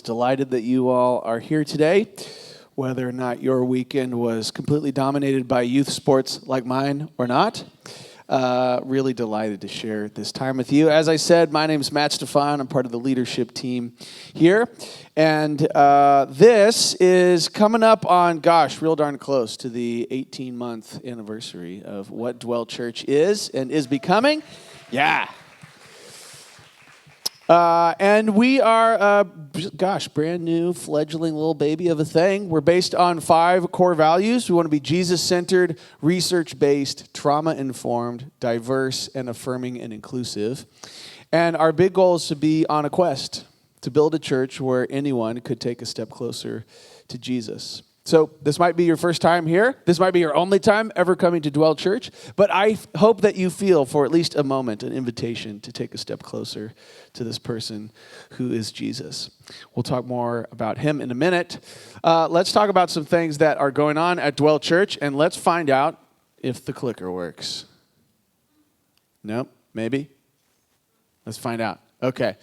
Delighted that you all are here today. Whether or not your weekend was completely dominated by youth sports like mine or not, really delighted to share this time with you. As I said, my name is Matt Stefan. I'm part of the leadership team here. And this is coming up on, real darn close to the 18-month anniversary of what Dwell Church is and is becoming. Yeah. And we are, brand new, fledgling little baby of a thing. We're based on 5 core values. We want to be Jesus-centered, research-based, trauma-informed, diverse, and affirming and inclusive. And our big goal is to be on a quest to build a church where anyone could take a step closer to Jesus. So this might be your first time here. This might be your only time ever coming to Dwell Church. But I hope that you feel for at least a moment an invitation to take a step closer to this person who is Jesus. We'll talk more about him in a minute. Let's talk about some things that are going on at Dwell Church, and let's find out if the clicker works. Nope, maybe? Let's find out. Okay.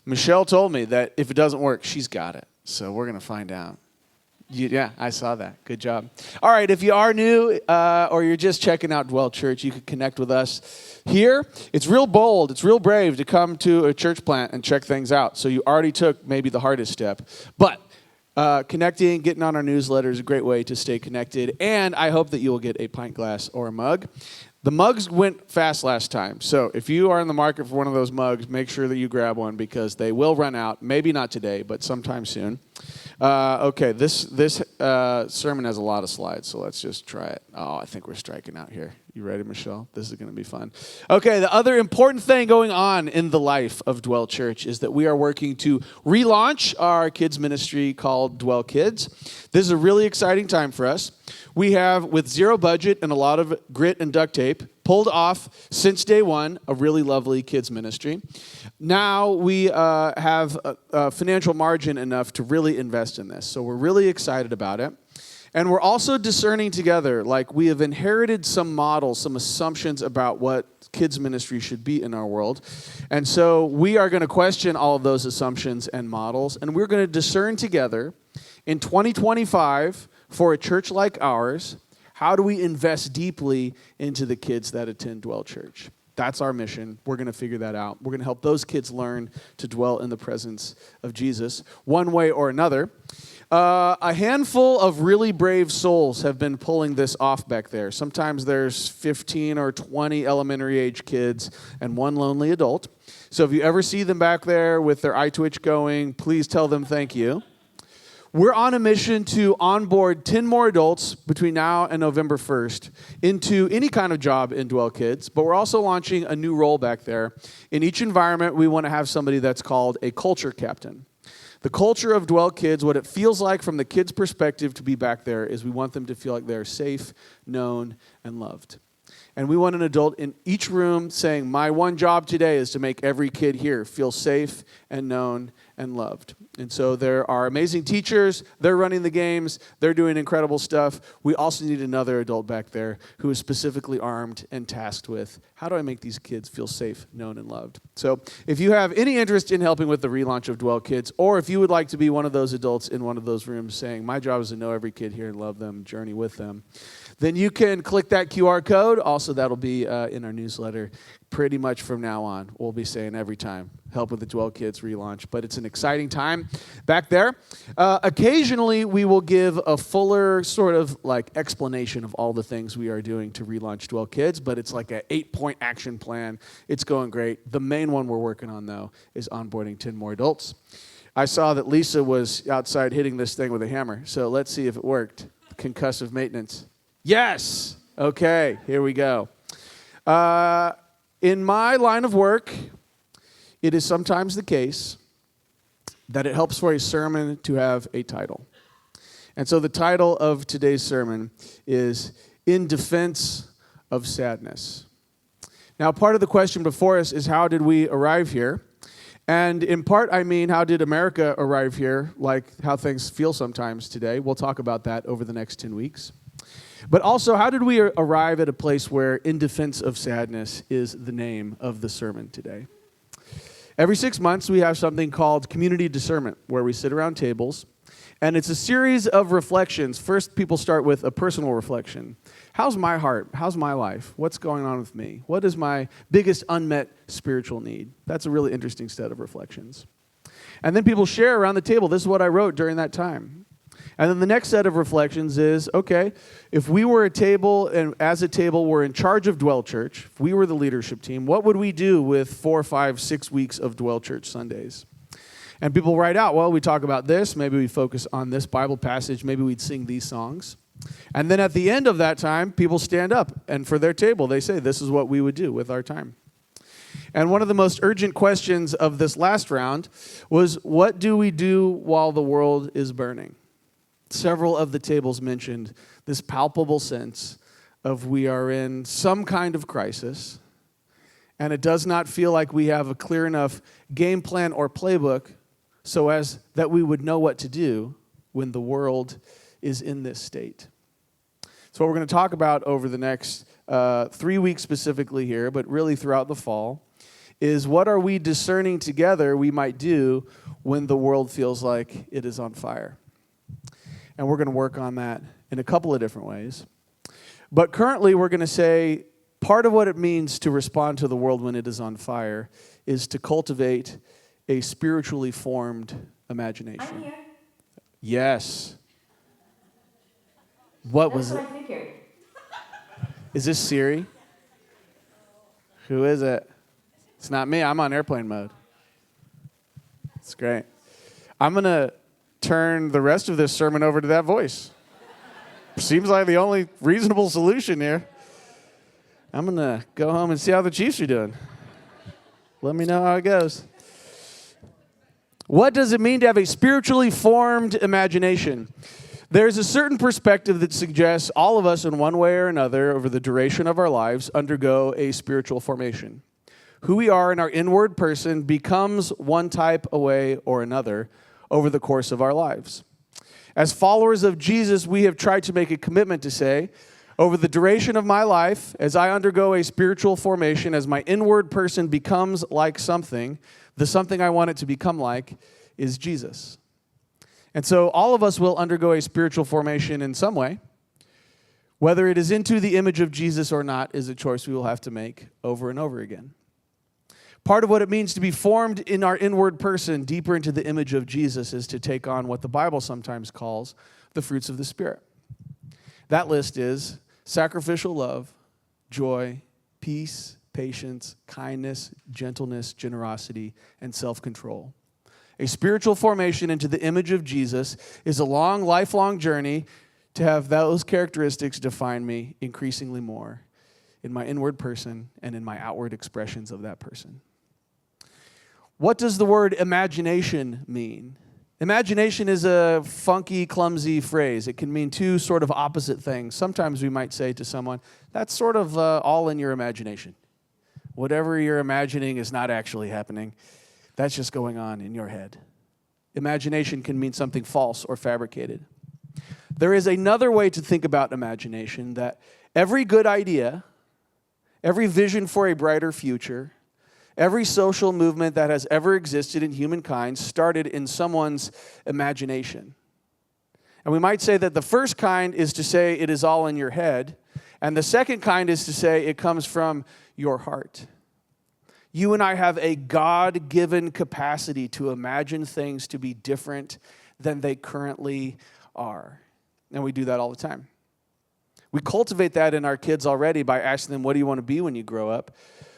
Michelle told me that if it doesn't work, she's got it. So we're going to find out. Yeah, I saw that. Good job. All right, if you are new or you're just checking out Dwell Church, you can connect with us here. It's real bold. It's real brave to come to a church plant and check things out. So you already took maybe the hardest step. But connecting, getting on our newsletter is a great way to stay connected. And I hope that you will get a pint glass or a mug. The mugs went fast last time. So if you are in the market for one of those mugs, make sure that you grab one because they will run out. Maybe not today, but sometime soon. Okay, this sermon has a lot of slides, so let's just try it. Oh, I think we're striking out here. You ready, Michelle? This is going to be fun. Okay, the other important thing going on in the life of Dwell Church is that we are working to relaunch our kids ministry called Dwell Kids. This is a really exciting time for us. We have, with zero budget and a lot of grit and duct tape, pulled off since day one a really lovely kids ministry. Now we have a financial margin enough to really invest in this. So we're really excited about it. And we're also discerning together, like we have inherited some models, some assumptions about what kids ministry should be in our world. And so we are going to question all of those assumptions and models. And we're going to discern together in 2025 for a church like ours, how do we invest deeply into the kids that attend Dwell Church? That's our mission. We're going to figure that out. We're going to help those kids learn to dwell in the presence of Jesus one way or another. A handful of really brave souls have been pulling this off back there. Sometimes there's 15 or 20 elementary age kids and one lonely adult. So if you ever see them back there with their eye twitch going, please tell them thank you. We're on a mission to onboard 10 more adults between now and November 1st into any kind of job in Dwell Kids, but we're also launching a new role back there. In each environment, we want to have somebody that's called a culture captain. The culture of Dwell Kids, what it feels like from the kids' perspective to be back there is we want them to feel like they're safe, known, and loved. And we want an adult in each room saying, my one job today is to make every kid here feel safe and known and loved. And so there are amazing teachers. They're running the games. They're doing incredible stuff. We also need another adult back there who is specifically armed and tasked with, how do I make these kids feel safe, known, and loved? So if you have any interest in helping with the relaunch of Dwell Kids, or if you would like to be one of those adults in one of those rooms saying, my job is to know every kid here and love them, journey with them, then you can click that QR code. Also, that'll be in our newsletter pretty much from now on. We'll be saying every time, help with the Dwell Kids relaunch. But it's an exciting time back there. Occasionally, we will give a fuller sort of like explanation of all the things we are doing to relaunch Dwell Kids, but it's like an 8-point action plan. It's going great. The main one we're working on, though, is onboarding 10 more adults. I saw that Lisa was outside hitting this thing with a hammer, so let's see if it worked. Concussive maintenance. Yes! Okay, here we go. In my line of work, it is sometimes the case that it helps for a sermon to have a title. And so the title of today's sermon is In Defense of Sadness. Now, part of the question before us is how did we arrive here? And in part, I mean, how did America arrive here, like how things feel sometimes today? We'll talk about that over the next 10 weeks. But also, how did we arrive at a place where In Defense of Sadness is the name of the sermon today? Every 6 months, we have something called community discernment, where we sit around tables, and it's a series of reflections. First, people start with a personal reflection. How's my heart? How's my life? What's going on with me? What is my biggest unmet spiritual need? That's a really interesting set of reflections. And then people share around the table, this is what I wrote during that time. And then the next set of reflections is, okay, if we were a table, and as a table we're in charge of Dwell Church, if we were the leadership team, what would we do with 4, 5, 6 weeks of Dwell Church Sundays? And people write out, well, we talk about this, maybe we focus on this Bible passage, maybe we'd sing these songs. And then at the end of that time, people stand up, and for their table, they say, this is what we would do with our time. And one of the most urgent questions of this last round was, what do we do while the world is burning? Several of the tables mentioned this palpable sense of we are in some kind of crisis, and it does not feel like we have a clear enough game plan or playbook so as that we would know what to do when the world is in this state. So what we're going to talk about over the next 3 weeks specifically here, but really throughout the fall, is what are we discerning together we might do when the world feels like it is on fire. And we're going to work on that in a couple of different ways. But currently we're going to say part of what it means to respond to the world when it is on fire is to cultivate a spiritually formed imagination. I'm here. Yes. What was it? That's what I figured. Is this Siri? Who is it? It's not me. I'm on airplane mode. It's great. I'm going to turn the rest of this sermon over to that voice. Seems like the only reasonable solution here. I'm going to go home and see how the Chiefs are doing. Let me know how it goes. What does it mean to have a spiritually formed imagination? There's a certain perspective that suggests all of us in one way or another over the duration of our lives undergo a spiritual formation. Who we are in our inward person becomes one type a way or another over the course of our lives. As followers of Jesus, we have tried to make a commitment to say, over the duration of my life, as I undergo a spiritual formation, as my inward person becomes like something, the something I want it to become like is Jesus. And so all of us will undergo a spiritual formation in some way. Whether it is into the image of Jesus or not is a choice we will have to make over and over again. Part of what it means to be formed in our inward person deeper into the image of Jesus is to take on what the Bible sometimes calls the fruits of the Spirit. That list is sacrificial love, joy, peace, patience, kindness, gentleness, generosity, and self-control. A spiritual formation into the image of Jesus is a long, lifelong journey to have those characteristics define me increasingly more in my inward person and in my outward expressions of that person. What does the word imagination mean? Imagination is a funky, clumsy phrase. It can mean two sort of opposite things. Sometimes we might say to someone, that's sort of all in your imagination. Whatever you're imagining is not actually happening. That's just going on in your head. Imagination can mean something false or fabricated. There is another way to think about imagination, that every good idea, every vision for a brighter future, every social movement that has ever existed in humankind started in someone's imagination. And we might say that the first kind is to say it is all in your head, and the second kind is to say it comes from your heart. You and I have a God-given capacity to imagine things to be different than they currently are. And we do that all the time. We cultivate that in our kids already by asking them, what do you want to be when you grow up?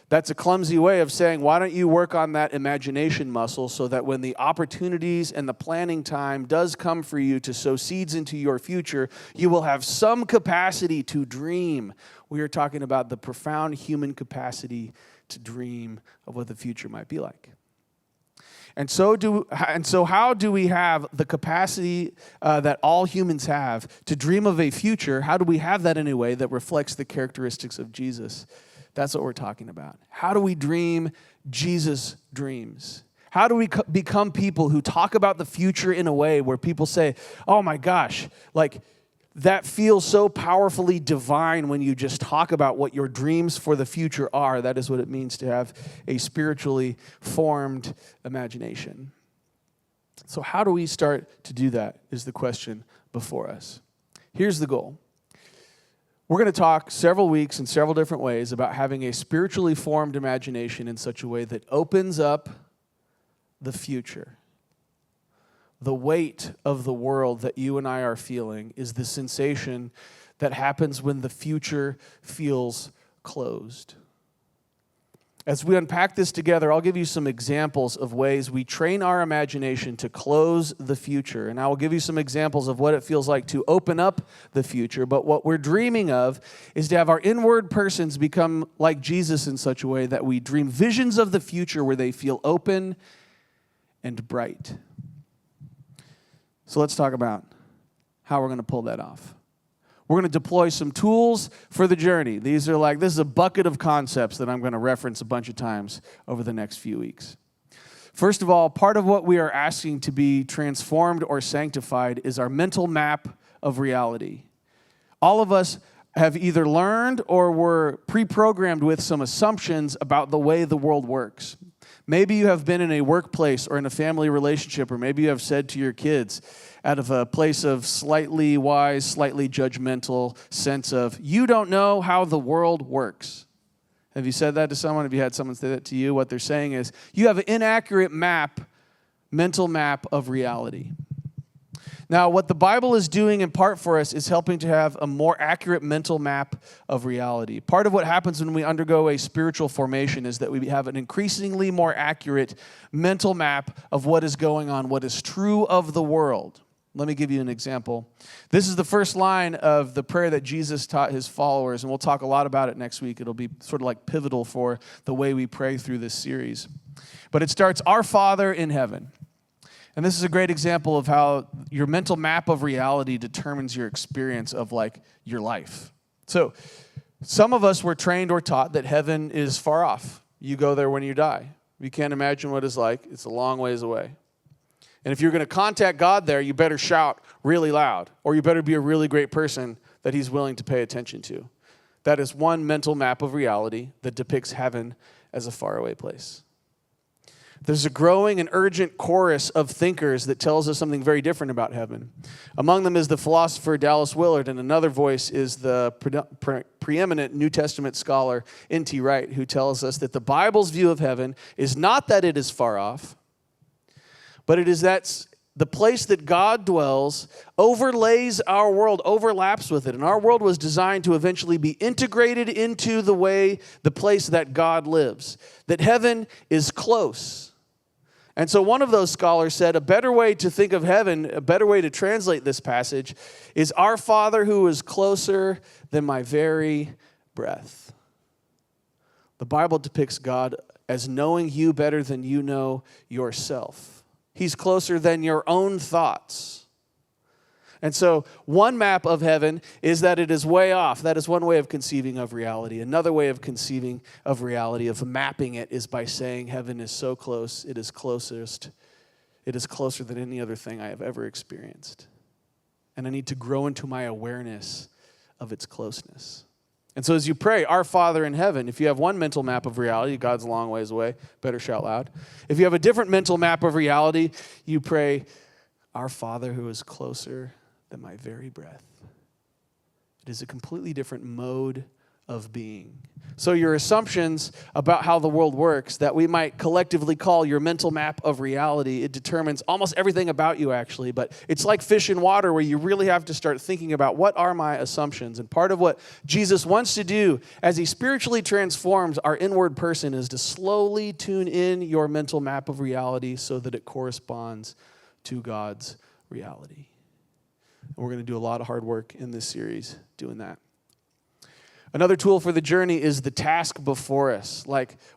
That's a clumsy way of saying, why don't you work on that imagination muscle so that when the opportunities and the planning time does come for you to sow seeds into your future, you will have some capacity to dream. We are talking about the profound human capacity to dream of what the future might be like. And so how do we have the capacity that all humans have to dream of a future? How do we have that in a way that reflects the characteristics of Jesus? That's what we're talking about. How do we dream Jesus' dreams? How do we become people who talk about the future in a way where people say, oh my gosh, like that feels so powerfully divine when you just talk about what your dreams for the future are. That is what it means to have a spiritually formed imagination. So how do we start to do that is the question before us. Here's the goal. We're going to talk several weeks in several different ways about having a spiritually formed imagination in such a way that opens up the future. The weight of the world that you and I are feeling is the sensation that happens when the future feels closed. As we unpack this together, I'll give you some examples of ways we train our imagination to close the future. And I will give you some examples of what it feels like to open up the future. But what we're dreaming of is to have our inward persons become like Jesus in such a way that we dream visions of the future where they feel open and bright. So let's talk about how we're going to pull that off. We're going to deploy some tools for the journey. This is a bucket of concepts that I'm going to reference a bunch of times over the next few weeks. First of all, part of what we are asking to be transformed or sanctified is our mental map of reality. All of us have either learned or were pre-programmed with some assumptions about the way the world works. Maybe you have been in a workplace or in a family relationship, or maybe you have said to your kids out of a place of slightly wise, slightly judgmental sense of, you don't know how the world works. Have you said that to someone? Have you had someone say that to you? What they're saying is, you have an inaccurate mental map of reality. Now, what the Bible is doing in part for us is helping to have a more accurate mental map of reality. Part of what happens when we undergo a spiritual formation is that we have an increasingly more accurate mental map of what is going on, what is true of the world. Let me give you an example. This is the first line of the prayer that Jesus taught his followers, and we'll talk a lot about it next week. It'll be sort of like pivotal for the way we pray through this series. But it starts, Our Father in heaven. And this is a great example of how your mental map of reality determines your experience of your life. So some of us were trained or taught that heaven is far off. You go there when you die. You can't imagine what it's like. It's a long ways away. And if you're going to contact God there, you better shout really loud, or you better be a really great person that he's willing to pay attention to. That is one mental map of reality that depicts heaven as a faraway place. There's a growing and urgent chorus of thinkers that tells us something very different about heaven. Among them is the philosopher Dallas Willard, and another voice is the preeminent New Testament scholar N.T. Wright, who tells us that the Bible's view of heaven is not that it is far off, but it is that the place that God dwells overlays our world, overlaps with it. And our world was designed to eventually be integrated into the place that God lives. That heaven is close. And so one of those scholars said a better way to think of heaven, a better way to translate this passage is, Our Father who is closer than my very breath. The Bible depicts God as knowing you better than you know yourself. He's closer than your own thoughts. And so one map of heaven is that it is way off. That is one way of conceiving of reality. Another way of conceiving of reality, of mapping it, is by saying heaven is so close, it is closest. It is closer than any other thing I have ever experienced. And I need to grow into my awareness of its closeness. And so as you pray, Our Father in heaven, if you have one mental map of reality, God's a long ways away, better shout loud. If you have a different mental map of reality, you pray, Our Father who is closer than my very breath. It is a completely different mode of being. So your assumptions about how the world works that we might collectively call your mental map of reality, it determines almost everything about you actually, but it's like fish in water where you really have to start thinking about what are my assumptions. And part of what Jesus wants to do as he spiritually transforms our inward person is to slowly tune in your mental map of reality so that it corresponds to God's reality. And we're going to do a lot of hard work in this series doing that. Another tool for the journey is the task before us.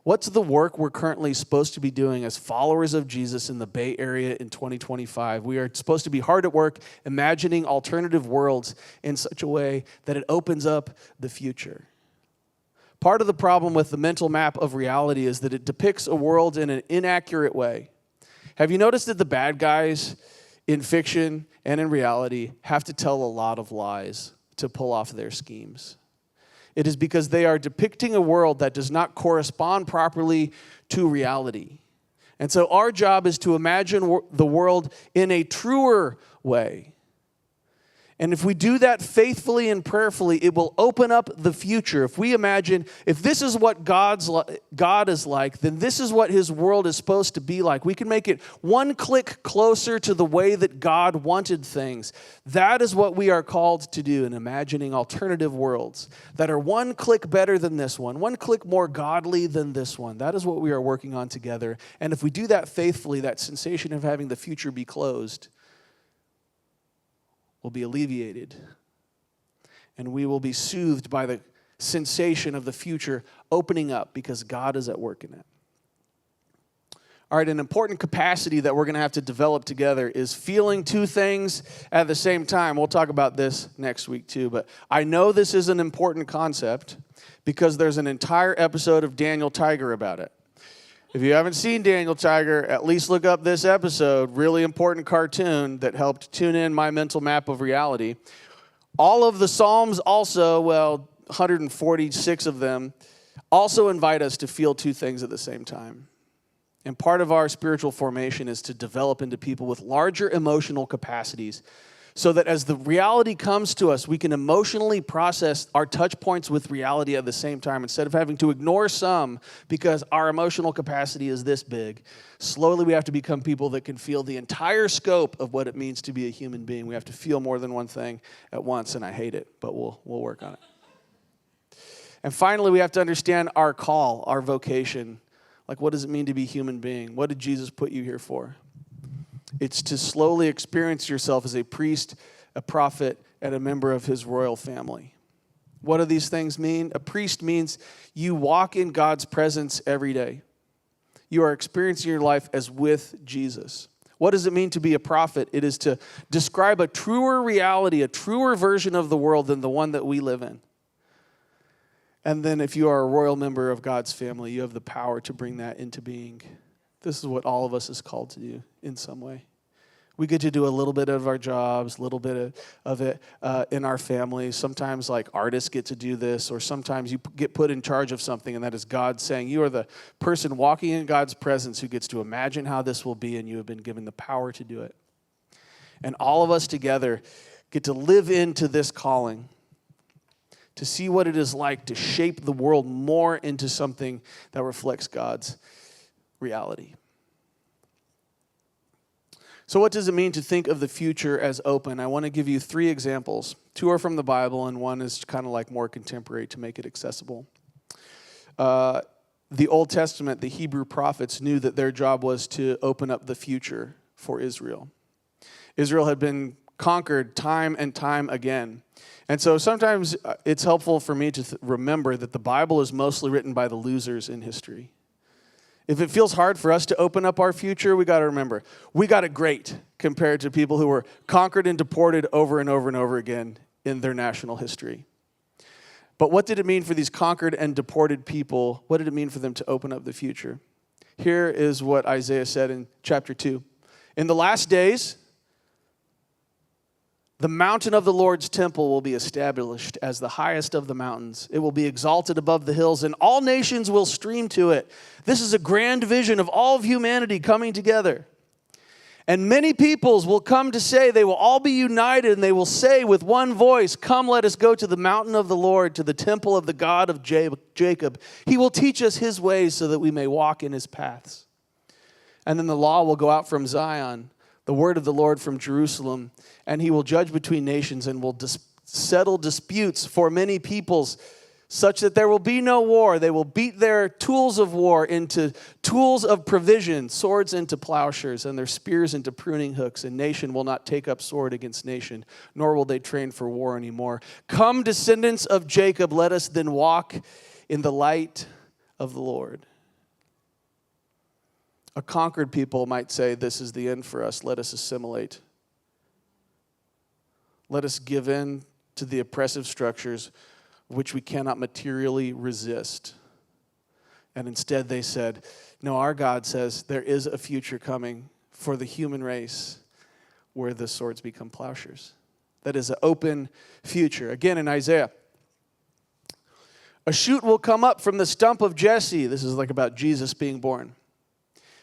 What's the work we're currently supposed to be doing as followers of Jesus in the Bay Area in 2025? We are supposed to be hard at work imagining alternative worlds in such a way that it opens up the future. Part of the problem with the mental map of reality is that it depicts a world in an inaccurate way. Have you noticed that the bad guys in fiction and in reality, have to tell a lot of lies to pull off their schemes. It is because they are depicting a world that does not correspond properly to reality. And so our job is to imagine the world in a truer way. And if we do that faithfully and prayerfully, it will open up the future. If we imagine, if this is what God is like, then this is what his world is supposed to be like. We can make it one click closer to the way that God wanted things. That is what we are called to do in imagining alternative worlds that are one click better than this one click more godly than this one. That is what we are working on together. And if we do that faithfully, that sensation of having the future be closed will be alleviated, and we will be soothed by the sensation of the future opening up because God is at work in it. All right, an important capacity that we're going to have to develop together is feeling two things at the same time. We'll talk about this next week too, but I know this is an important concept because there's an entire episode of Daniel Tiger about it. If you haven't seen Daniel Tiger, at least look up this episode, really important cartoon that helped tune in my mental map of reality. All of the Psalms also, 146 of them, also invite us to feel two things at the same time. And part of our spiritual formation is to develop into people with larger emotional capacities so that as the reality comes to us, we can emotionally process our touch points with reality at the same time instead of having to ignore some because our emotional capacity is this big. Slowly, we have to become people that can feel the entire scope of what it means to be a human being. We have to feel more than one thing at once, and I hate it, but we'll work on it. And finally, we have to understand our call, our vocation. Like, what does it mean to be a human being? What did Jesus put you here for? It's to slowly experience yourself as a priest, a prophet, and a member of his royal family. What do these things mean? A priest means you walk in God's presence every day. You are experiencing your life as with Jesus. What does it mean to be a prophet? It is to describe a truer reality, a truer version of the world than the one that we live in. And then if you are a royal member of God's family, you have the power to bring that into being. This is what all of us is called to do in some way. We get to do a little bit of our jobs, a little bit of it in our families. Sometimes like artists get to do this, or sometimes you get put in charge of something, and that is God saying, you are the person walking in God's presence who gets to imagine how this will be, and you have been given the power to do it. And all of us together get to live into this calling, to see what it is like to shape the world more into something that reflects God's reality. So what does it mean to think of the future as open? I want to give you 3 examples. 2 are from the Bible, and 1 is kind of like more contemporary to make it accessible. The Old Testament, the Hebrew prophets knew that their job was to open up the future for Israel. Israel had been conquered time and time again. And so sometimes it's helpful for me to remember that the Bible is mostly written by the losers in history. If it feels hard for us to open up our future, we got to remember, we got it great compared to people who were conquered and deported over and over and over again in their national history. But what did it mean for these conquered and deported people? What did it mean for them to open up the future? Here is what Isaiah said in chapter 2. In the last days, the mountain of the Lord's temple will be established as the highest of the mountains. It will be exalted above the hills, and all nations will stream to it. This is a grand vision of all of humanity coming together. And many peoples will come to say, they will all be united, and they will say with one voice, come, let us go to the mountain of the Lord, to the temple of the God of Jacob. He will teach us his ways so that we may walk in his paths. And then the law will go out from Zion, the word of the Lord from Jerusalem, and he will judge between nations and will settle disputes for many peoples, such that there will be no war. They will beat their tools of war into tools of provision, swords into plowshares, and their spears into pruning hooks. And nation will not take up sword against nation, nor will they train for war anymore. Come, descendants of Jacob, let us then walk in the light of the Lord. A conquered people might say, this is the end for us. Let us assimilate. Let us give in to the oppressive structures which we cannot materially resist. And instead they said, no, our God says there is a future coming for the human race where the swords become plowshares. That is an open future. Again, in Isaiah, a shoot will come up from the stump of Jesse. This is like about Jesus being born.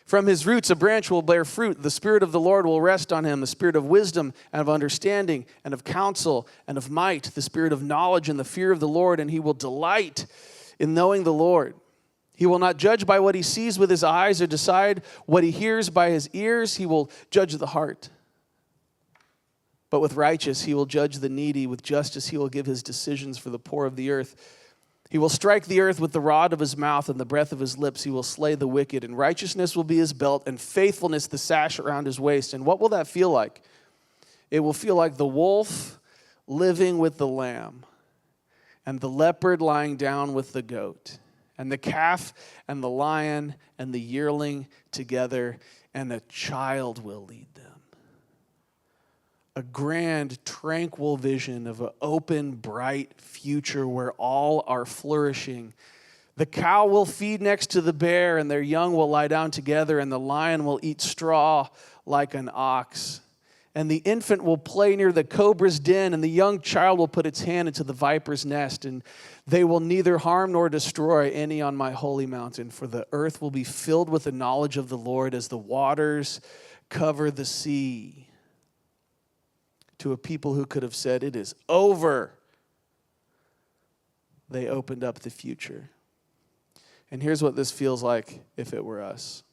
From his roots, a branch will bear fruit. The Spirit of the Lord will rest on him, the Spirit of wisdom and of understanding and of counsel and of might, the Spirit of knowledge and the fear of the Lord, and he will delight in knowing the Lord. He will not judge by what he sees with his eyes or decide what he hears by his ears. He will judge the heart. But with righteous, he will judge the needy. With justice, he will give his decisions for the poor of the earth. He will strike the earth with the rod of his mouth and the breath of his lips. He will slay the wicked, and righteousness will be his belt, and faithfulness the sash around his waist. And what will that feel like? It will feel like the wolf living with the lamb, and the leopard lying down with the goat, and the calf and the lion and the yearling together, and a child will lead them. A grand, tranquil vision of an open, bright future where all are flourishing. The cow will feed next to the bear, and their young will lie down together, and the lion will eat straw like an ox. And the infant will play near the cobra's den, and the young child will put its hand into the viper's nest, and they will neither harm nor destroy any on my holy mountain, for the earth will be filled with the knowledge of the Lord as the waters cover the sea. To a people who could have said, it is over, they opened up the future. And here's what this feels like if it were us.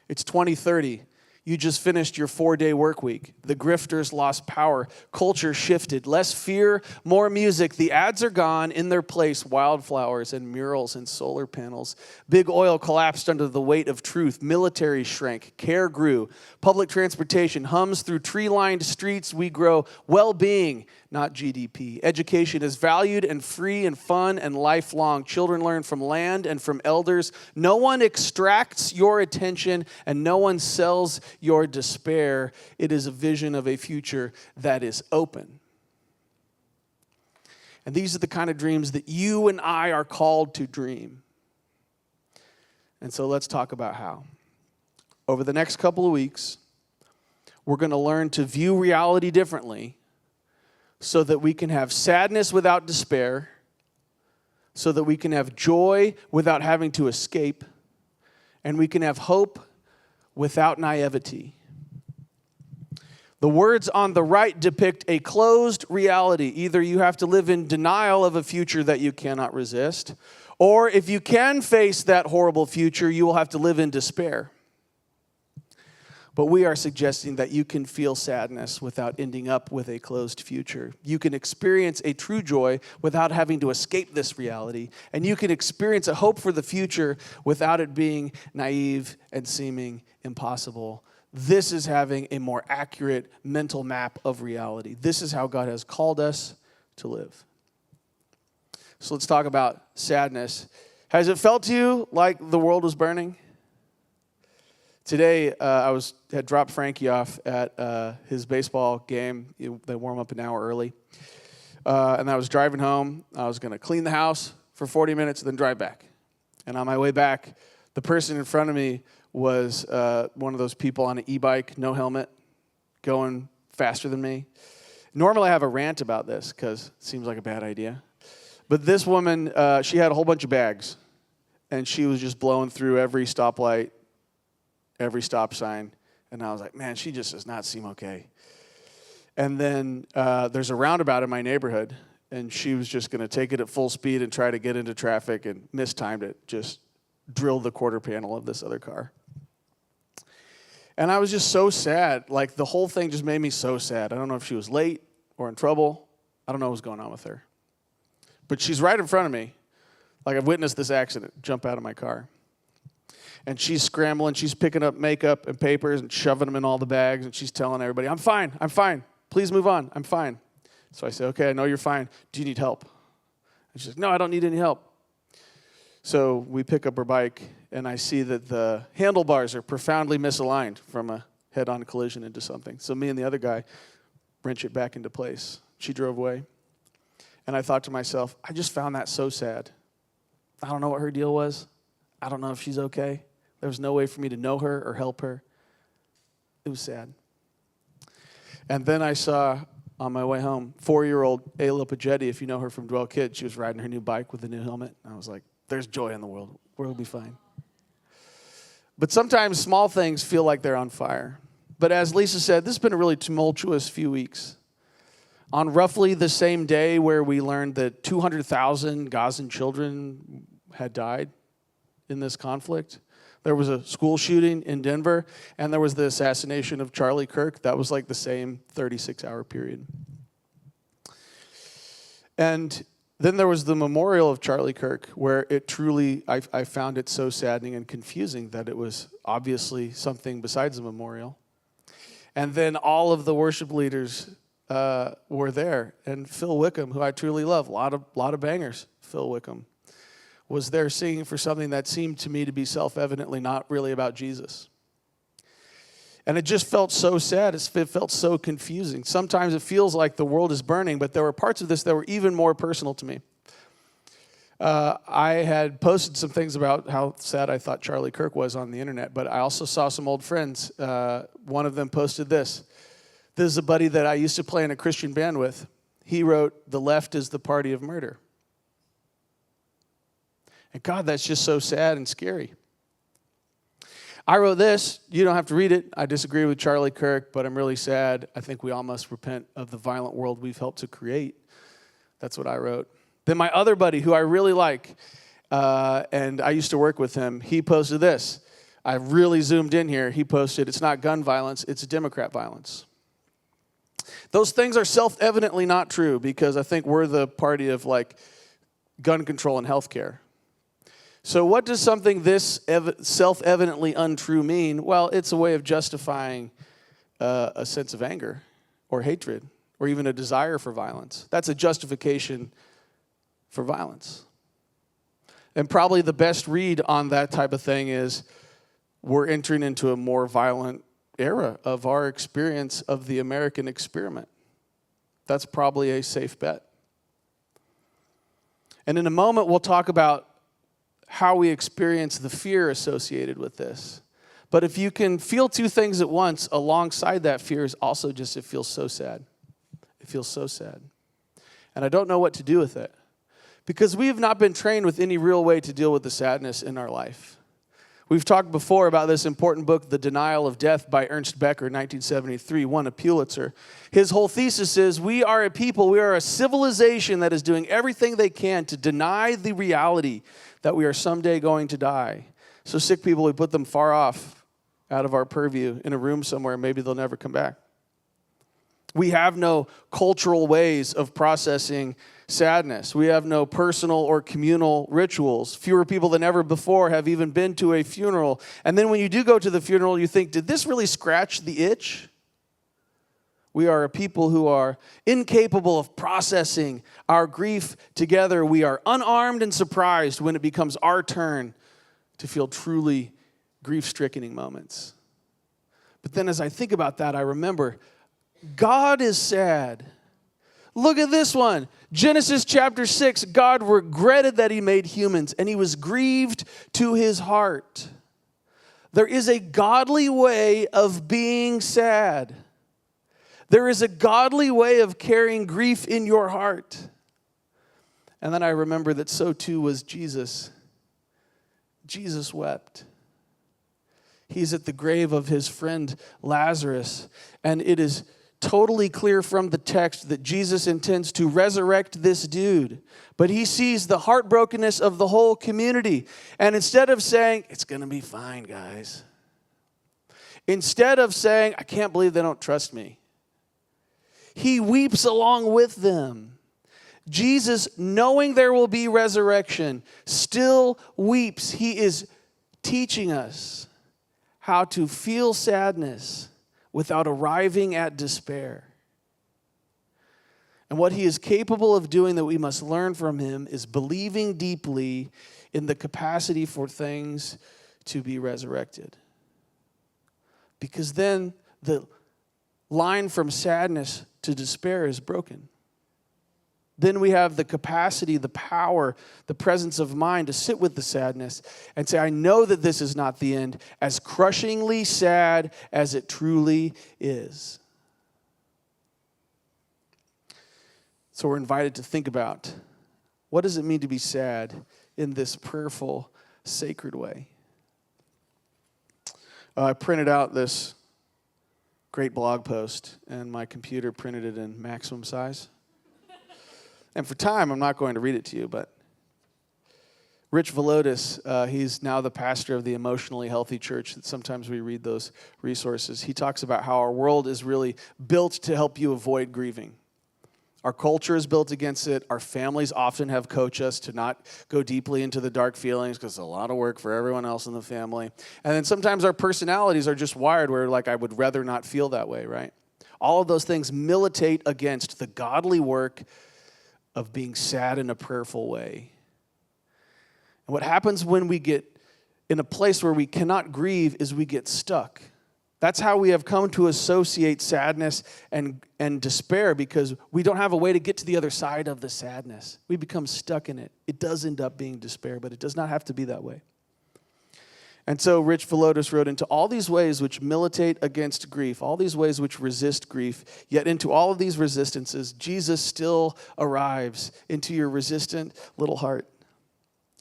It's 2030. You just finished your 4-day work week. The grifters lost power. Culture shifted. Less fear, more music. The ads are gone. In their place, wildflowers and murals and solar panels. Big oil collapsed under the weight of truth. Military shrank. Care grew. Public transportation hums through tree-lined streets. We grow well-being, not GDP. Education is valued and free and fun and lifelong. Children learn from land and from elders. No one extracts your attention, and no one sells your despair. It is a vision of a future that is open. And these are the kind of dreams that you and I are called to dream. And so let's talk about how. Over the next couple of weeks, we're going to learn to view reality differently so that we can have sadness without despair, so that we can have joy without having to escape, and we can have hope without naivety. The words on the right depict a closed reality. Either you have to live in denial of a future that you cannot resist, or if you can face that horrible future, you will have to live in despair. But we are suggesting that you can feel sadness without ending up with a closed future. You can experience a true joy without having to escape this reality. And you can experience a hope for the future without it being naive and seeming impossible. This is having a more accurate mental map of reality. This is how God has called us to live. So let's talk about sadness. Has it felt to you like the world was burning? Today, I had dropped Frankie off at his baseball game. They warm up an hour early. And I was driving home. I was going to clean the house for 40 minutes and then drive back. And on my way back, the person in front of me was one of those people on an e-bike, no helmet, going faster than me. Normally, I have a rant about this because it seems like a bad idea. But this woman, she had a whole bunch of bags. And she was just blowing through every stoplight, every stop sign, and I was like, man, she just does not seem okay. And then there's a roundabout in my neighborhood, and she was just going to take it at full speed and try to get into traffic and mistimed it, just drilled the quarter panel of this other car. And I was just so sad. Like, the whole thing just made me so sad. I don't know if she was late or in trouble. I don't know what was going on with her. But she's right in front of me. Like, I've witnessed this accident, jump out of my car. And she's scrambling, she's picking up makeup and papers and shoving them in all the bags, and she's telling everybody, I'm fine, please move on, I'm fine. So I say, okay, I know you're fine. Do you need help? And she's like, no, I don't need any help. So we pick up her bike, and I see that the handlebars are profoundly misaligned from a head-on collision into something. So me and the other guy wrench it back into place. She drove away. And I thought to myself, I just found that so sad. I don't know what her deal was. I don't know if she's okay. There was no way for me to know her or help her. It was sad. And then I saw, on my way home, 4-year-old Ayla Pagetti, if you know her from Dwell Kids, she was riding her new bike with a new helmet. I was like, there's joy in the world. The world will be fine. But sometimes small things feel like they're on fire. But as Lisa said, this has been a really tumultuous few weeks. On roughly the same day where we learned that 200,000 Gazan children had died in this conflict, there was a school shooting in Denver, and there was the assassination of Charlie Kirk. That was like the same 36-hour period. And then there was the memorial of Charlie Kirk, where it truly, I found it so saddening and confusing that it was obviously something besides a memorial. And then all of the worship leaders were there. And Phil Wickham, who I truly love, a lot of bangers, Phil Wickham, was there singing for something that seemed to me to be self-evidently not really about Jesus. And it just felt so sad. It felt so confusing. Sometimes it feels like the world is burning, but there were parts of this that were even more personal to me. I had posted some things about how sad I thought Charlie Kirk was on the internet, but I also saw some old friends. One of them posted this. This is a buddy that I used to play in a Christian band with. He wrote, "The left is the party of murder." And God, that's just so sad and scary. I wrote this. You don't have to read it. I disagree with Charlie Kirk, but I'm really sad. I think we all must repent of the violent world we've helped to create. That's what I wrote. Then my other buddy, who I really like, and I used to work with him, he posted this. I really zoomed in here. He posted, "It's not gun violence, it's Democrat violence." Those things are self-evidently not true because I think we're the party of like gun control and healthcare. So what does something this self-evidently untrue mean? Well, it's a way of justifying a sense of anger or hatred or even a desire for violence. That's a justification for violence. And probably the best read on that type of thing is we're entering into a more violent era of our experience of the American experiment. That's probably a safe bet. And in a moment, we'll talk about how we experience the fear associated with this. But if you can feel two things at once, alongside that fear is also just it feels so sad. It feels so sad. And I don't know what to do with it. Because we have not been trained with any real way to deal with the sadness in our life. We've talked before about this important book, The Denial of Death by Ernst Becker, 1973, won a Pulitzer. His whole thesis is we are a people, we are a civilization that is doing everything they can to deny the reality that we are someday going to die. So sick people, we put them far off out of our purview in a room somewhere, maybe they'll never come back. We have no cultural ways of processing sadness. We have no personal or communal rituals. Fewer people than ever before have even been to a funeral. And then when you do go to the funeral, you think, did this really scratch the itch? We are a people who are incapable of processing our grief together. We are unarmed and surprised when it becomes our turn to feel truly grief-stricken moments. But then as I think about that, I remember God is sad. Look at this one. Genesis chapter 6, God regretted that he made humans, and he was grieved to his heart. There is a godly way of being sad. There is a godly way of carrying grief in your heart. And then I remember that so too was Jesus. Jesus wept. He's at the grave of his friend Lazarus, and it is totally clear from the text that Jesus intends to resurrect this dude. But he sees the heartbrokenness of the whole community. And instead of saying, it's going to be fine, guys. Instead of saying, I can't believe they don't trust me. He weeps along with them. Jesus, knowing there will be resurrection, still weeps. He is teaching us how to feel sadness without arriving at despair. And what he is capable of doing that we must learn from him is believing deeply in the capacity for things to be resurrected. Because then the line from sadness to despair is broken. then we have the capacity, the power, the presence of mind to sit with the sadness and say, I know that this is not the end, as crushingly sad as it truly is. So we're invited to think about, what does it mean to be sad in this prayerful, sacred way? I printed out this great blog post, and my computer printed it in maximum size. And for time, I'm not going to read it to you, but Rich Villodas, he's now the pastor of the Emotionally Healthy Church. Sometimes we read those resources. He talks about how our world is really built to help you avoid grieving. Our culture is built against it. Our families often have coached us to not go deeply into the dark feelings because it's a lot of work for everyone else in the family. And then sometimes our personalities are just wired where, like, I would rather not feel that way, right? All of those things militate against the godly work of being sad in a prayerful way. And what happens when we get in a place where we cannot grieve is we get stuck. That's how we have come to associate sadness and despair, because we don't have a way to get to the other side of the sadness. We become stuck in it. It does end up being despair, but it does not have to be that way. And so Rich Villodas wrote, into all these ways which militate against grief, all these ways which resist grief, yet into all of these resistances, Jesus still arrives into your resistant little heart.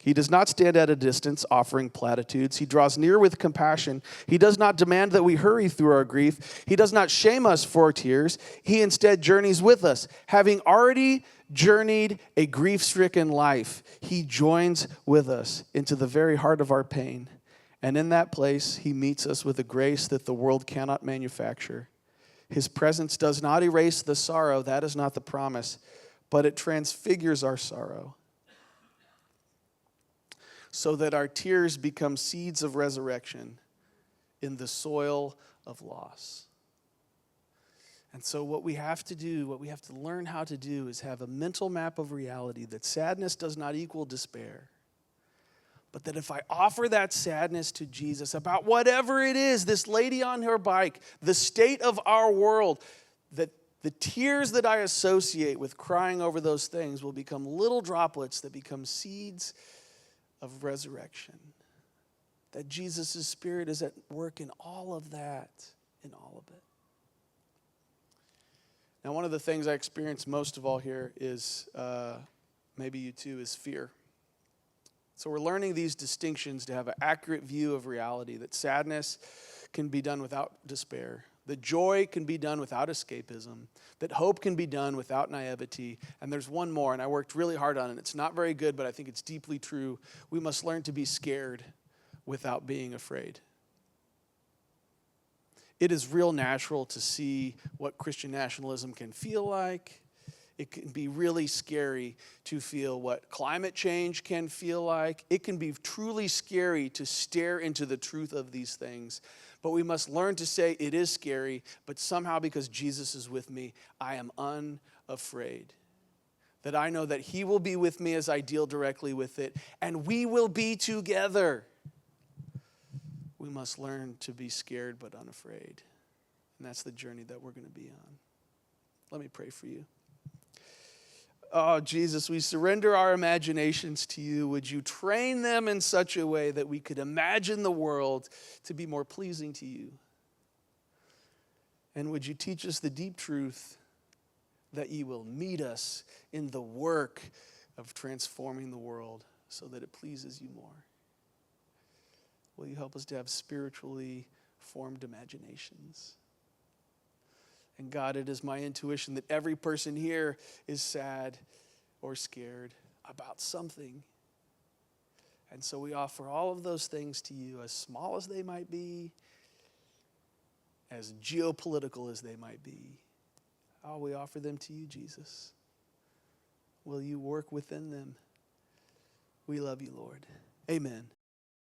He does not stand at a distance offering platitudes. He draws near with compassion. He does not demand that we hurry through our grief. He does not shame us for tears. He instead journeys with us. Having already journeyed a grief-stricken life, he joins with us into the very heart of our pain. And in that place, he meets us with a grace that the world cannot manufacture. His presence does not erase the sorrow, that is not the promise, but it transfigures our sorrow, so that our tears become seeds of resurrection in the soil of loss. And so what we have to do, what we have to learn how to do, is have a mental map of reality that sadness does not equal despair. But that if I offer that sadness to Jesus about whatever it is, this lady on her bike, the state of our world, that the tears that I associate with crying over those things will become little droplets that become seeds of resurrection. That Jesus' Spirit is at work in all of that, in all of it. Now, one of the things I experience most of all here is, maybe you too, is fear. So we're learning these distinctions to have an accurate view of reality, that sadness can be done without despair, that joy can be done without escapism, that hope can be done without naivety. And there's one more, and I worked really hard on it. It's not very good, but I think it's deeply true. We must learn to be scared without being afraid. It is real natural to see what Christian nationalism can feel like. It can be really scary to feel what climate change can feel like. It can be truly scary to stare into the truth of these things. But we must learn to say it is scary, but somehow because Jesus is with me, I am unafraid. That I know that he will be with me as I deal directly with it, and we will be together. We must learn to be scared but unafraid. And that's the journey that we're going to be on. Let me pray for you. Oh, Jesus, we surrender our imaginations to you. Would you train them in such a way that we could imagine the world to be more pleasing to you? And would you teach us the deep truth that you will meet us in the work of transforming the world so that it pleases you more? Will you help us to have spiritually formed imaginations? And God, it is my intuition that every person here is sad or scared about something. And so we offer all of those things to you, as small as they might be, as geopolitical as they might be. Oh, we offer them to you, Jesus. Will you work within them? We love you, Lord. Amen.